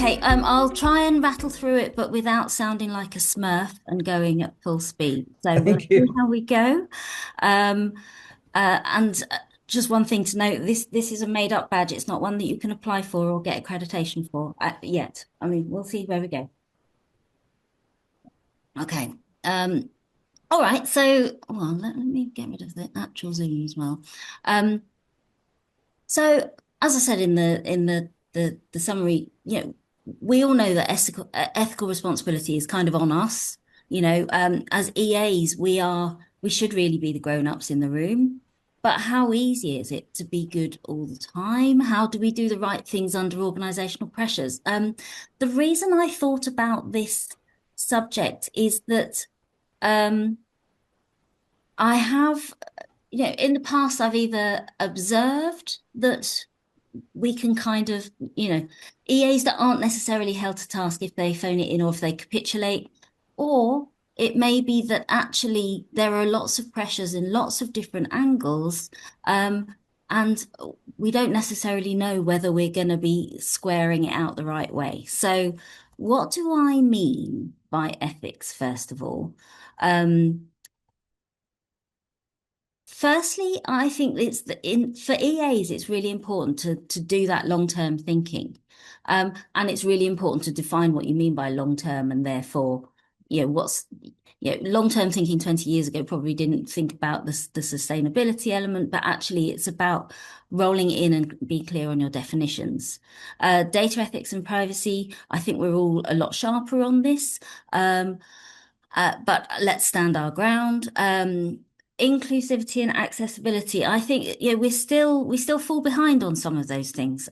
Okay, I'll try and rattle through it, but without sounding like a Smurf and going at full speed. So we'll Thank see you. how we go. Um, and just one thing to note, this is a made-up badge. It's not one that you can apply for or get accreditation for yet. I mean, we'll see where we go. Okay. Um, all right. So, well, let me get rid of the actual Zoom as well. Um, So, as I said in the summary, we all know that ethical responsibility is kind of on us. As EAs, we should really be the grown-ups in the room. But how easy is it to be good all the time? How do we do the right things under organizational pressures? The reason I thought about this subject is that um, I have, in the past, I've either observed that we can kind of, EAs that aren't necessarily held to task if they phone it in or if they capitulate, or it may be that actually there are lots of pressures in lots of different angles, and we don't necessarily know whether we're going to be squaring it out the right way. So, what do I mean by ethics, first of all? Um, Firstly, I think it's for EAs, it's really important to do that long-term thinking. And it's really important to define what you mean by long-term and therefore, long-term thinking 20 years ago probably didn't think about the sustainability element, but actually it's about rolling it in and be clear on your definitions. Data ethics and privacy, I think we're all a lot sharper on this. Um, but let's stand our ground. Inclusivity and accessibility. I think we still fall behind on some of those things.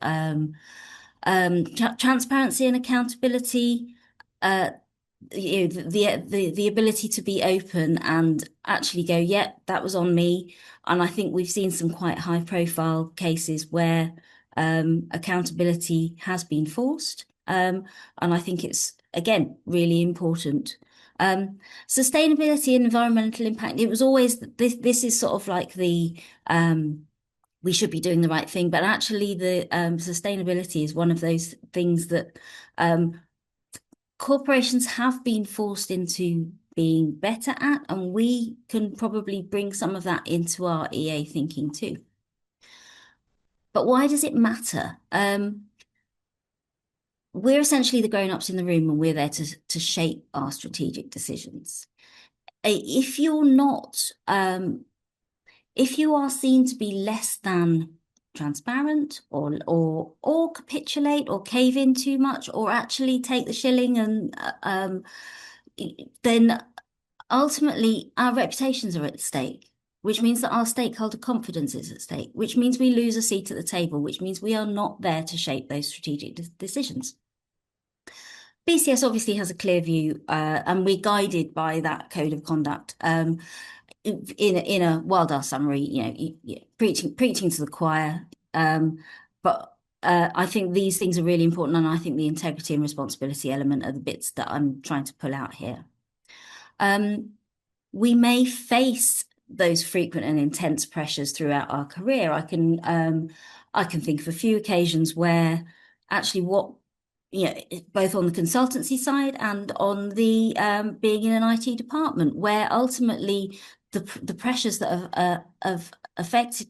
Transparency and accountability. Uh, the ability to be open and actually go, yeah, that was on me. And I think we've seen some quite high profile cases where accountability has been forced. And I think it's again really important. Um, Sustainability and environmental impact. It was always this is sort of like the we should be doing the right thing, but actually the sustainability is one of those things that um, corporations have been forced into being better at, and we can probably bring some of that into our EA thinking too. But why does it matter? We're essentially the grown-ups in the room, and we're there to shape our strategic decisions. If you're not, if you are seen to be less than transparent or capitulate or cave in too much or actually take the shilling and then ultimately our reputations are at stake, which means that our stakeholder confidence is at stake, which means we lose a seat at the table, which means we are not there to shape those strategic decisions. BCS obviously has a clear view, and we're guided by that code of conduct. In a Wilder summary, preaching to the choir. But I think these things are really important, and I think the integrity and responsibility element are the bits that I'm trying to pull out here. We may face those frequent and intense pressures throughout our career. I can think of a few occasions where actually both on the consultancy side and on the being in an IT department, where ultimately the pressures that have affected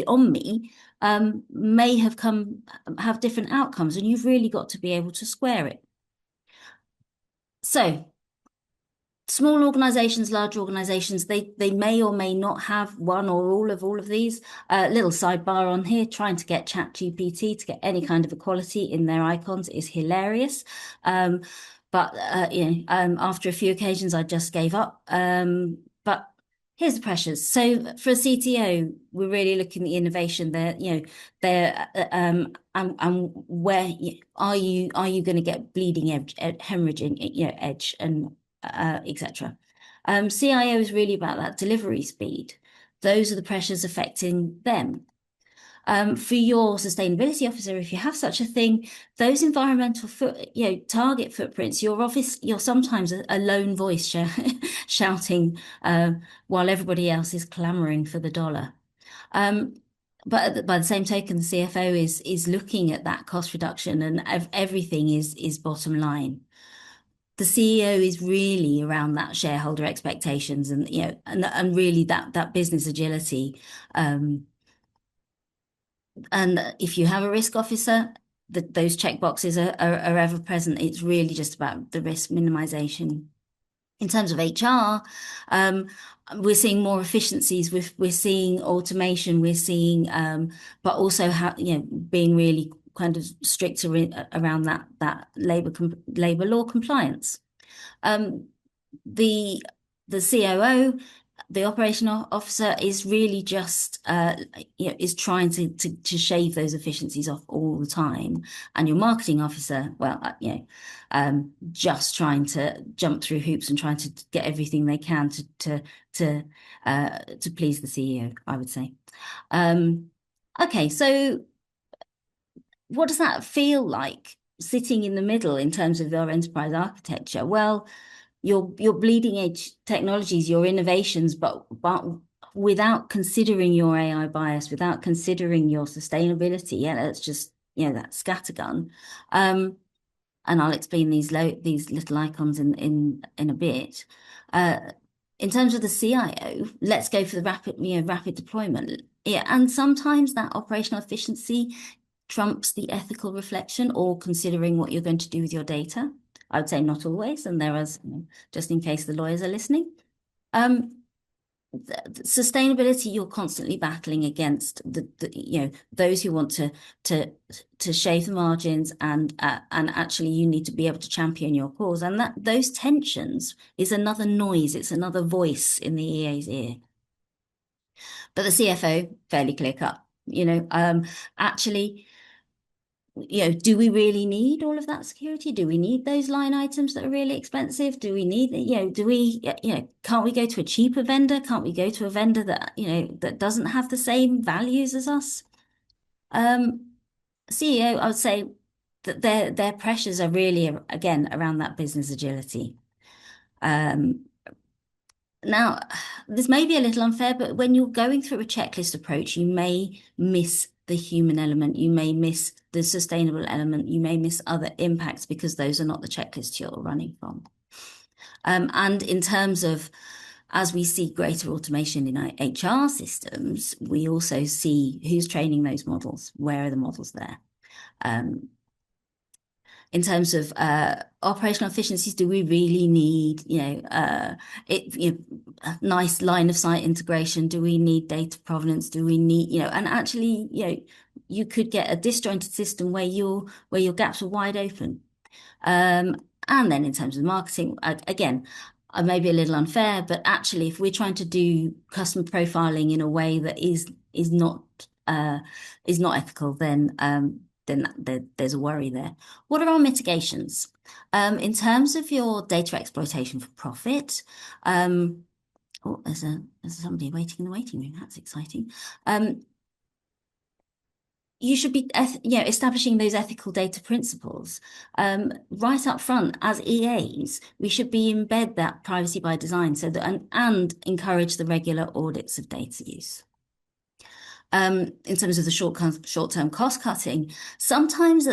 on me may have different outcomes, and you've really got to be able to square it. So small organizations, large organizations, they may or may not have one or all of these. Little sidebar on here, trying to get ChatGPT to get any kind of equality in their icons is hilarious. But after a few occasions, I just gave up. But here's the pressures. So for a CTO, we're really looking at the innovation there, there, and where are you going to get bleeding edge, hemorrhaging, edge and etc. CIO is really about that delivery speed. Those are the pressures affecting them. For your sustainability officer, if you have such a thing, those environmental target footprints, you're sometimes a lone voice shouting while everybody else is clamoring for the dollar. Um, But by the same token, the CFO is looking at that cost reduction, and everything is bottom line. The CEO is really around that shareholder expectations, and and really that business agility. Um, and if you have a risk officer, those check boxes are ever present. It's really just about the risk minimization. In terms of HR, um, we're seeing more efficiencies. We're seeing automation. We're seeing, but also being really kind of stricter around that labor law compliance. Um, the the COO, the operational officer, is really just is trying to shave those efficiencies off all the time, and your marketing officer, well, just trying to jump through hoops and trying to get everything they can to please the CEO, I would say. Um, okay, so what does that feel like sitting in the middle in terms of your enterprise architecture? Well, your bleeding edge technologies, your innovations, but without considering your AI bias, without considering your sustainability, yeah, that's just that scattergun. Um, and I'll explain these little icons in a bit. Uh, in terms of the CIO, let's go for the rapid deployment. Yeah, and sometimes that operational efficiency trumps the ethical reflection or considering what you're going to do with your data. I would say not always, and there is, just in case the lawyers are listening. Um, Sustainability, you're constantly battling against those who want to to shave the margins, and actually you need to be able to champion your cause, and that those tensions is another noise, it's another voice in the EA's ear. But the CFO, fairly clear cut, actually, do we really need all of that security? Do we need those line items that are really expensive? Do we need, can't we go to a cheaper vendor? Can't we go to a vendor that, that doesn't have the same values as us? Um, CEO, I would say that their pressures are really, again, around that business agility. Um, Now, this may be a little unfair, but when you're going through a checklist approach, you may miss the human element, you may miss the sustainable element, you may miss other impacts because those are not the checklists you're running from. And in terms of, as we see greater automation in our HR systems, we also see who's training those models, where are the models there? Um, in terms of operational efficiencies, do we really need, a nice line of sight integration? Do we need data provenance? Do we need, and actually, you could get a disjointed system where your gaps are wide open. And then in terms of marketing, again, I may be a little unfair, but actually, if we're trying to do customer profiling in a way that is not ethical, then there's a worry there. What are our mitigations? In terms of your data exploitation for profit, oh, there's somebody waiting in the waiting room. That's exciting. You should be, establishing those ethical data principles right up front. As EAs, we should be embed that privacy by design, so that and encourage the regular audits of data use. In terms of the short-term cost cutting, sometimes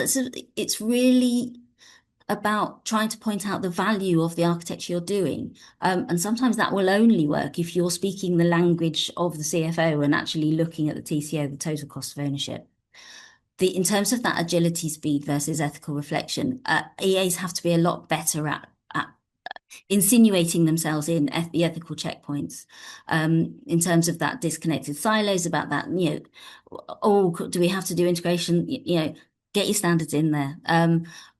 it's really about trying to point out the value of the architecture you're doing. And sometimes that will only work if you're speaking the language of the CFO and actually looking at the TCO, the total cost of ownership. In terms of that agility, speed versus ethical reflection, EAs have to be a lot better at insinuating themselves in the ethical checkpoints, in terms of that disconnected silos, about that, oh, do we have to do integration? Get your standards in there.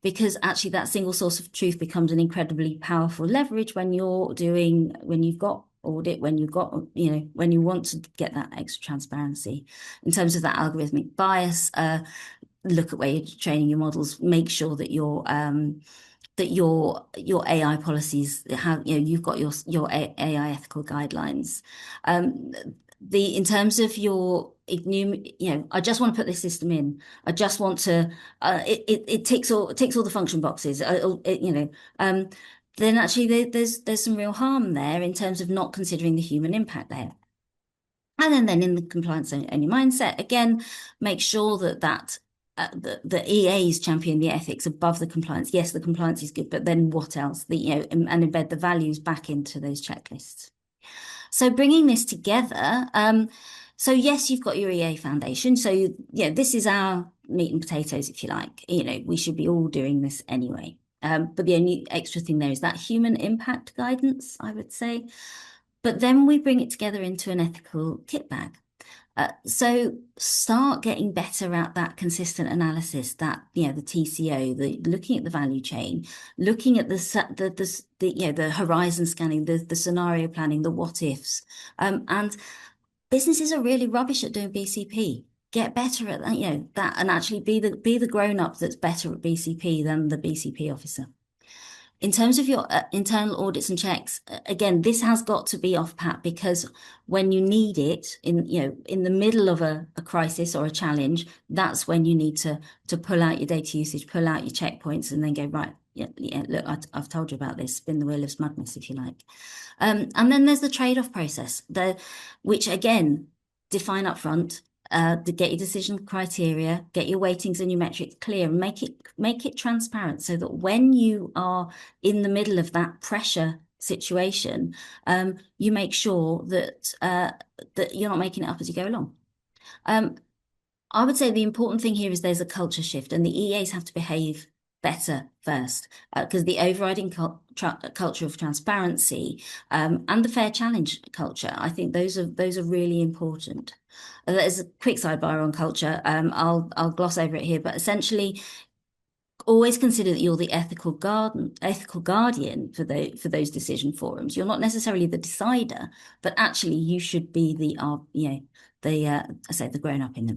Because actually that single source of truth becomes an incredibly powerful leverage when you've got audit, when you've got, when you want to get that extra transparency. In terms of that algorithmic bias, look at where you're training your models, make sure that your AI policies have, you've got your AI ethical guidelines. In terms of your I just want to put this system in. I just want to. It ticks all the function boxes. Then actually there's some real harm there in terms of not considering the human impact there. And then in the compliance only mindset, again, make sure the EAs champion the ethics above the compliance. Yes, the compliance is good, but then what else? And embed the values back into those checklists. So bringing this together, so yes, you've got your EA foundation. So this is our meat and potatoes, if you like. We should be all doing this anyway. But the only extra thing there is that human impact guidance, I would say. But then we bring it together into an ethical kit bag. So start getting better at that consistent analysis, that the TCO, looking at the value chain, looking at the horizon scanning, the scenario planning, the what ifs, and businesses are really rubbish at doing BCP. Get better at that, and actually be the grown up that's better at BCP than the BCP officer. In terms of your internal audits and checks, again, this has got to be off pat, because when you need it in the middle of a crisis or a challenge, that's when you need to pull out your data usage, pull out your checkpoints, and then go, right, look, I've told you about this, spin the wheel of madness, if you like. And then there's the trade-off process, which again, define up front. To get your decision criteria, get your weightings and your metrics clear, and make it transparent, so that when you are in the middle of that pressure situation, you make sure that you're not making it up as you go along. I would say the important thing here is there's a culture shift, and the EAs have to behave better first, because the overriding culture of transparency and the fair challenge culture, I think those are really important. There's a quick sidebar on culture. I'll gloss over it here, but essentially, always consider that you're the ethical guardian for those decision forums. You're not necessarily the decider, but actually you should be the grown up in the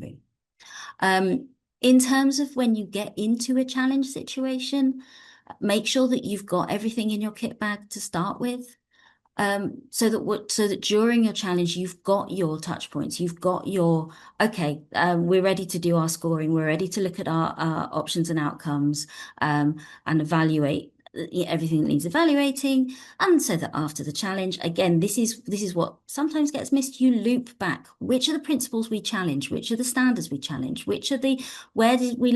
room. In terms of when you get into a challenge situation, make sure that you've got everything in your kit bag to start with. So that during your challenge, you've got your touch points, you've got your, okay, we're ready to do our scoring, we're ready to look at our options and outcomes, and evaluate everything that needs evaluating. And so that after the challenge, again, this is what sometimes gets missed. You loop back. Which are the principles we challenge? Which are the standards we challenge? Where do we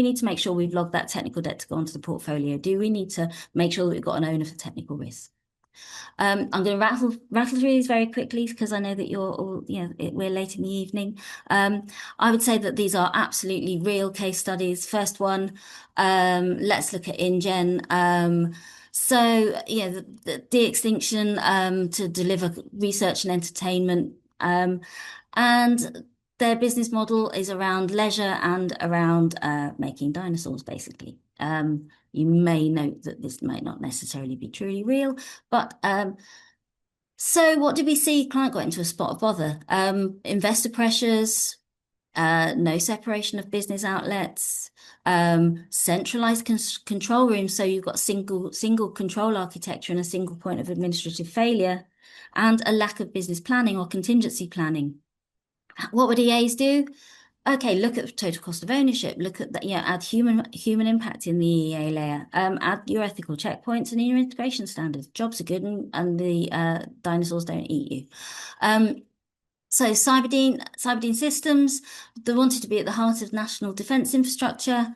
need to make sure we've logged that technical debt to go onto the portfolio? Do we need to make sure that we've got an owner for technical risk? I'm going to rattle through these very quickly, because I know that you're all, we're late in the evening. I would say that these are absolutely real case studies. First one, let's look at InGen. The de-extinction to deliver research and entertainment, and their business model is around leisure and around making dinosaurs, basically. You may note that this might not necessarily be truly real, but so what did we see? Client got into a spot of bother. Investor pressures, no separation of business outlets, centralized control rooms. So you've got single control architecture and a single point of administrative failure, and a lack of business planning or contingency planning. What would EAs do? Okay, look at the total cost of ownership. Look at that. Add human impact in the EA layer. Add your ethical checkpoints and your integration standards. Jobs are good, and the dinosaurs don't eat you. So Cyberdean Systems, they wanted to be at the heart of national defence infrastructure.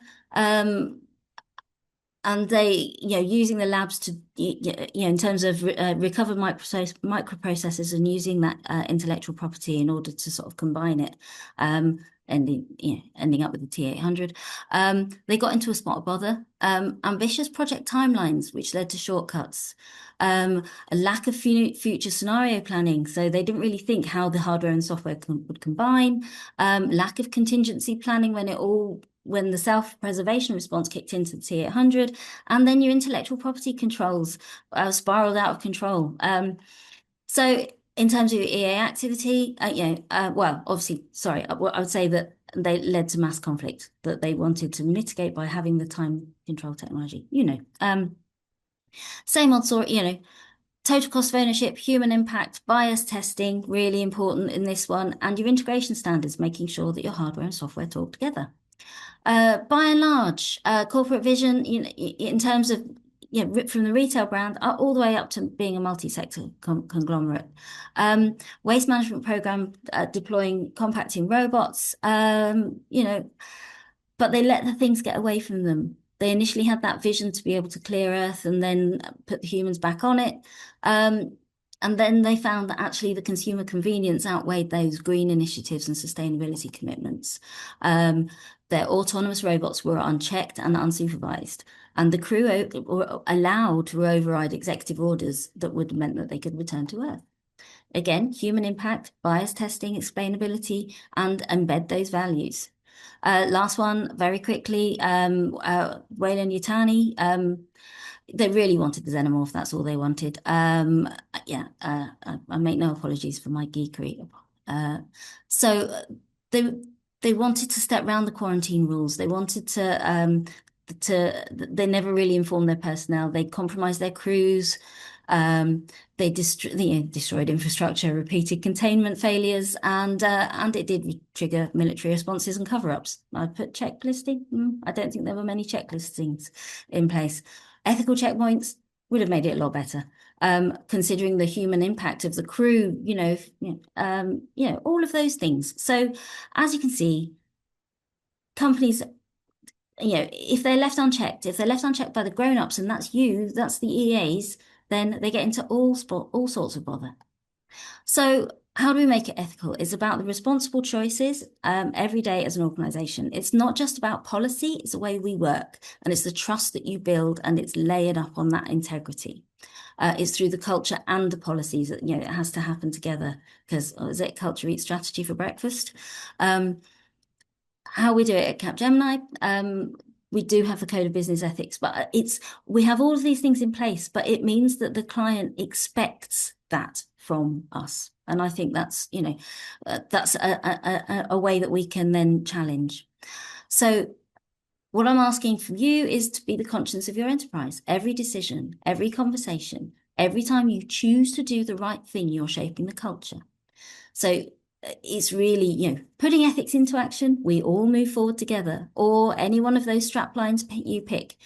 And they, using the labs to, in terms of recovered microprocessors, and using that intellectual property in order to sort of combine it, ending up with the T800. They got into a spot of bother. Ambitious project timelines, which led to shortcuts. A lack of future scenario planning, so they didn't really think how the hardware and software would combine. Lack of contingency planning when the self-preservation response kicked into the T800, and then your intellectual property controls spiraled out of control. So in terms of your EA activity, obviously, sorry, I would say that they led to mass conflict that they wanted to mitigate by having the time control technology. Same old sort, total cost of ownership, human impact, bias testing, really important in this one, and your integration standards, making sure that your hardware and software talk together. By and large, corporate vision, in terms of from the retail brand all the way up to being a multi-sector conglomerate. Waste management program deploying compacting robots, but they let the things get away from them. They initially had that vision to be able to clear Earth and then put the humans back on it. And then they found that actually the consumer convenience outweighed those green initiatives and sustainability commitments. Their autonomous robots were unchecked and unsupervised, and the crew were allowed to override executive orders that would have meant that they could return to Earth. Again, human impact, bias testing, explainability, and embed those values. Last one, very quickly, Wayland Yutani. They really wanted the xenomorph. That's all they wanted. Yeah, I make no apologies for my geekery. So they they wanted to step around the quarantine rules. They wanted they never really informed their personnel. They compromised their crews. They destroyed infrastructure, repeated containment failures, and it did trigger military responses and cover-ups. I'd put checklisting. I don't think there were many checklistings in place. Ethical checkpoints would have made it a lot better, considering the human impact of the crew. All of those things. So, as you can see, companies, if they're left unchecked, by the grown-ups, and that's you, that's the EAs, then they get into all sorts of bother. So how do we make it ethical? It's about the responsible choices every day as an organization. It's not just about policy, it's the way we work, and it's the trust that you build, and it's layered up on that integrity. It's through the culture and the policies that, it has to happen together, because is it culture eats strategy for breakfast? How we do it at Capgemini, we do have the code of business ethics, but we have all of these things in place, but it means that the client expects that from us. And I think that's, that's a way that we can then challenge. So what I'm asking from you is to be the conscience of your enterprise. Every decision, every conversation, every time you choose to do the right thing, you're shaping the culture. So it's really, putting ethics into action. We all move forward together, or any one of those strap lines you pick.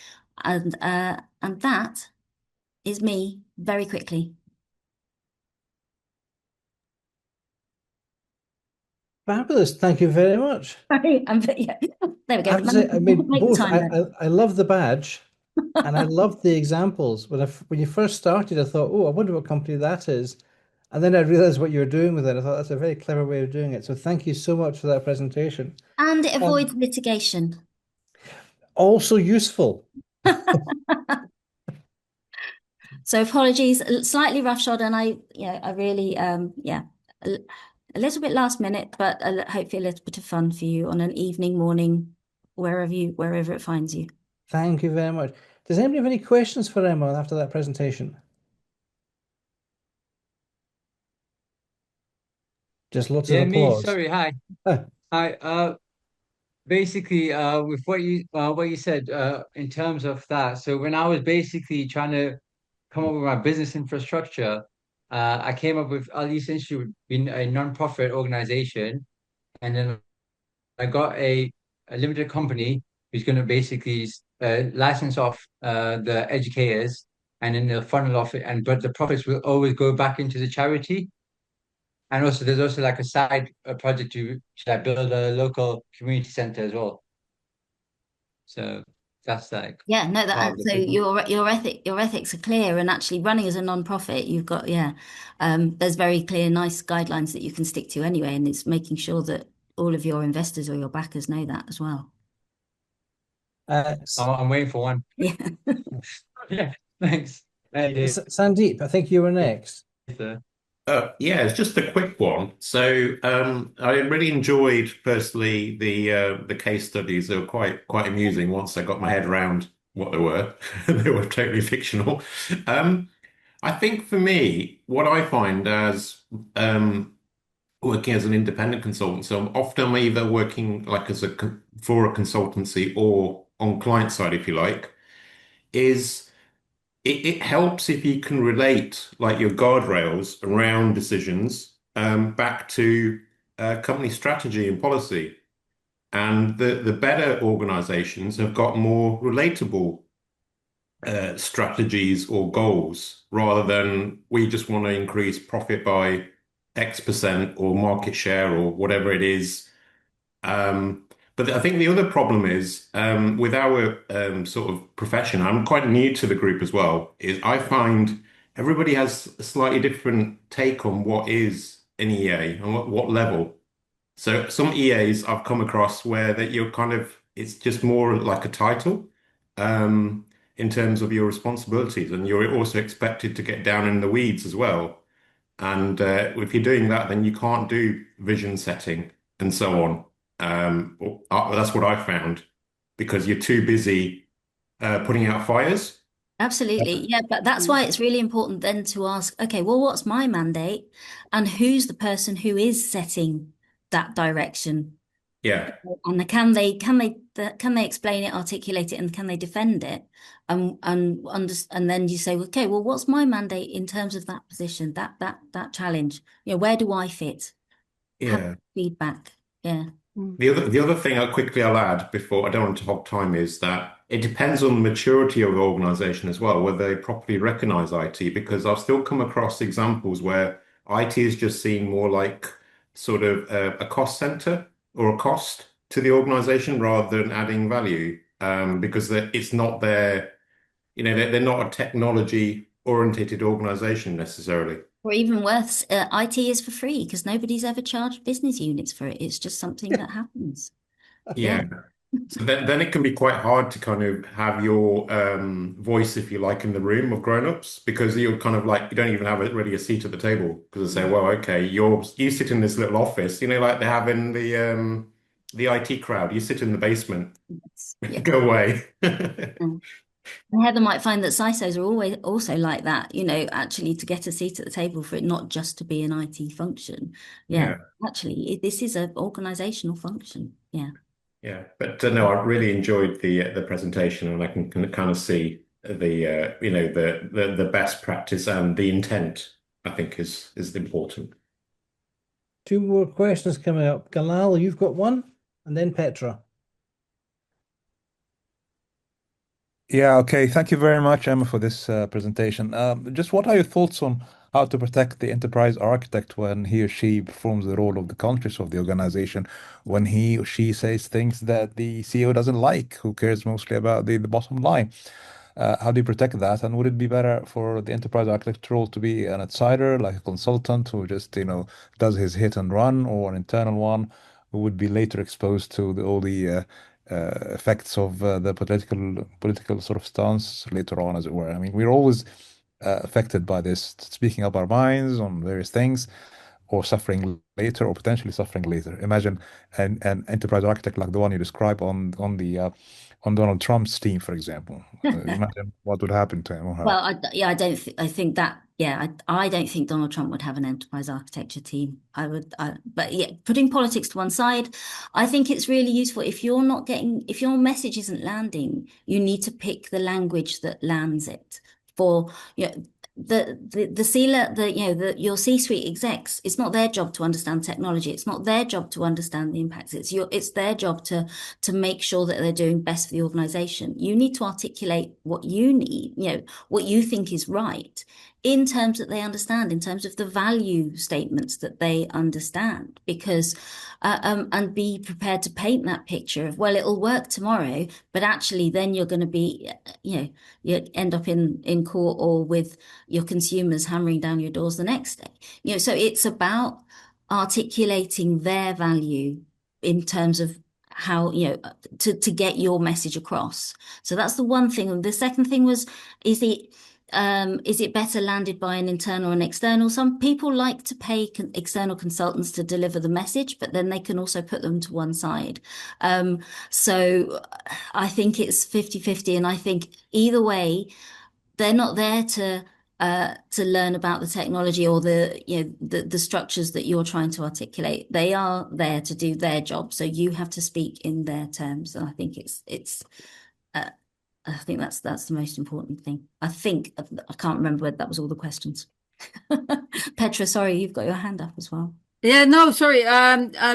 And that is me very quickly. Fabulous. Thank you very much. Yeah, there we I go. have to say, I mean, Make the both. time then. I love the badge, and I love the examples. When you first started, I thought, oh, I wonder what company that is, and then I realized what you were doing with it. I thought that's a very clever way of doing it. So thank you so much for that presentation. And it avoids Um, litigation. Also useful. So apologies, slightly roughshod, and I really, a, a little bit last minute, but hopefully a little bit of fun for you on an evening, morning, wherever it finds you. Thank you very much. Does anybody have any questions for Emma after that presentation? Just lots of Yeah, me. applause. Sorry. Hi. Ah, Hi. Basically, with what you said, in terms of that. So when I was basically trying to come up with my business infrastructure, I came up with at least Institute being a non-profit organization, and then I got a limited company who's going to basically license off the educators, and then they'll funnel off it, and but the profits will always go back into the charity. And also, there's also like a side project to like build a local community center as well. So that's like Yeah, no, part of the so business. your ethics are clear, and actually running as a non-profit, you've got, there's very clear, nice guidelines that you can stick to anyway, and it's making sure that all of your investors or your backers know that as well. uh, I'm waiting for one. Yeah. Yeah, thanks. Hey, Sandeep, I think you were next. Dave. Yeah, it's just a quick one. So I really enjoyed personally the case studies. They were quite amusing once I got my head around what they were. They were totally fictional. Um, I think for me, what I find as working as an independent consultant, so often I'm either working like for a consultancy or on client side, if you like, is it helps if you can relate like your guardrails around decisions back to company strategy and policy. And the better organizations have got more relatable strategies or goals rather than we just want to increase profit by X% or market share or whatever it is. But I think the other problem is with our sort of profession, I'm quite new to the group as well, is I find everybody has a slightly different take on what is an EA and what level. So some EAs I've come across where that you're kind of, it's just more like a title in terms of your responsibilities, and you're also expected to get down in the weeds as well. And if you're doing that, then you can't do vision setting and so on. That's what I found because you're too busy putting out fires. Absolutely. Yeah, but that's why it's really important then to ask, okay, well, what's my mandate and who's the person who is setting that direction? Yeah, And can they explain it, articulate it, and can they defend it? And then you say, okay, well, what's my mandate in terms of that position, that challenge? Where do I fit? Have yeah. feedback. Yeah. The other thing I'll add before I don't want to hog time is that it depends on the maturity of the organization as well, whether they properly recognize IT, because I've still come across examples where IT is just seen more like sort of a cost center or a cost to the organization rather than adding value, because it's not their, they're not a technology orientated organization necessarily. Or even worse, IT is for free because nobody's ever charged business units for it. It's just something that happens. Yeah. Yeah. So then it can be quite hard to kind of have your voice, if you like, in the room of grown-ups because you're kind of like you don't even have really a seat at the table because they say, well, okay, you sit in this little office, like they have in the IT crowd. You sit in the basement. Yeah. Go away. Mm. And Heather might find that CISOs are always also like that, actually to get a seat at the table for it not just to be an IT function. Yeah, Yeah, actually, this is an organizational function. Yeah. yeah. But no, I really enjoyed the presentation, and I can kind of see the best practice and the intent. I think is important. Two more questions coming up. Galal, you've got one, and then Petra. Yeah, okay. Thank you very much, Emma, for this presentation. Just what are your thoughts on how to protect the enterprise architect when he or she performs the role of the conscience of the organization, when he or she says things that the CEO doesn't like, who cares mostly about the bottom line? How do you protect that? And would it be better for the enterprise architect role to be an outsider, like a consultant who just, does his hit and run, or an internal one who would be later exposed to all the effects of the political sort of stance later on, as it were? I mean, we're always affected by this, speaking up our minds on various things, or suffering later, or potentially suffering later. Imagine an enterprise architect like the one you describe on Donald Trump's team, for example. Imagine what would happen to him or her. Well, I don't I think that, yeah, I don't think Donald Trump would have an enterprise architecture team. But yeah, putting politics to one side, I think it's really useful if your message isn't landing, you need to pick the language that lands it for, you know, the C-level, your C-suite execs, it's not their job to understand technology. It's not their job to understand the impacts. It's their job to make sure that they're doing best for the organization. You need to articulate what you need, what you think is right in terms that they understand, in terms of the value statements that they understand, because and be prepared to paint that picture of, well, it'll work tomorrow, but actually then you're going to be, you end up in court or with your consumers hammering down your doors the next day. So it's about articulating their value in terms of how, to get your message across. So that's the one thing. And the second thing was, is it better landed by an internal or an external? Some people like to pay external consultants to deliver the message, but then they can also put them to one side. So I think it's 50-50. And I think either way, they're not there to learn about the technology or the structures that you're trying to articulate. They are there to do their job. So you have to speak in their terms. And I think I think that's the most important thing. I can't remember whether that was all the questions. Petra, sorry, you've got your hand up as well. Yeah, no, sorry.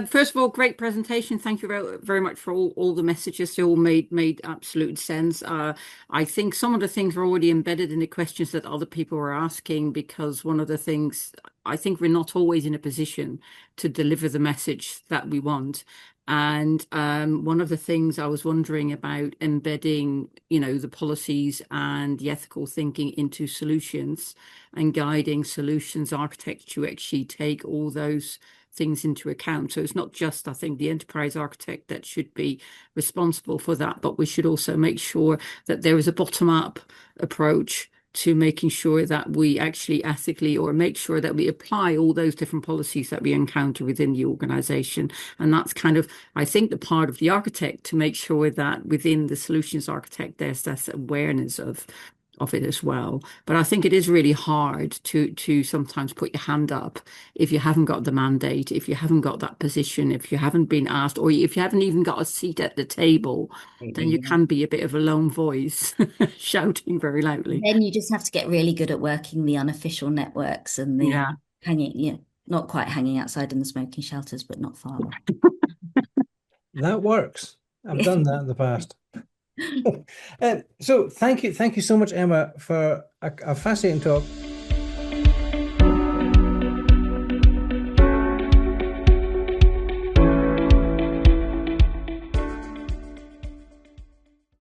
First of all, great presentation. Thank you very much for all the messages. They all made absolute sense. I think some of the things are already embedded in the questions that other people were asking, because one of the things I think we're not always in a position to deliver the message that we want. And one of the things I was wondering about embedding, the policies and the ethical thinking into solutions and guiding solutions architects to actually take all those things into account. So it's not just, I think, the enterprise architect that should be responsible for that, but we should also make sure that there is a bottom-up approach to making sure that we actually ethically, or make sure that we apply all those different policies that we encounter within the organization. And that's kind of, I think, the part of the architect, to make sure that within the solutions architect there's this awareness of it as well. But I think it is really hard to sometimes put your hand up if you haven't got the mandate, if you haven't got that position, if you haven't been asked, or if you haven't even got a seat at the table, then you can be a bit of a lone voice shouting very loudly. Then you just have to get really good at working the unofficial networks and the Yeah. hanging, not quite hanging outside in the smoking shelters, but not far off. That works. I've done that in the past. So thank you so much, Emma, for a fascinating talk.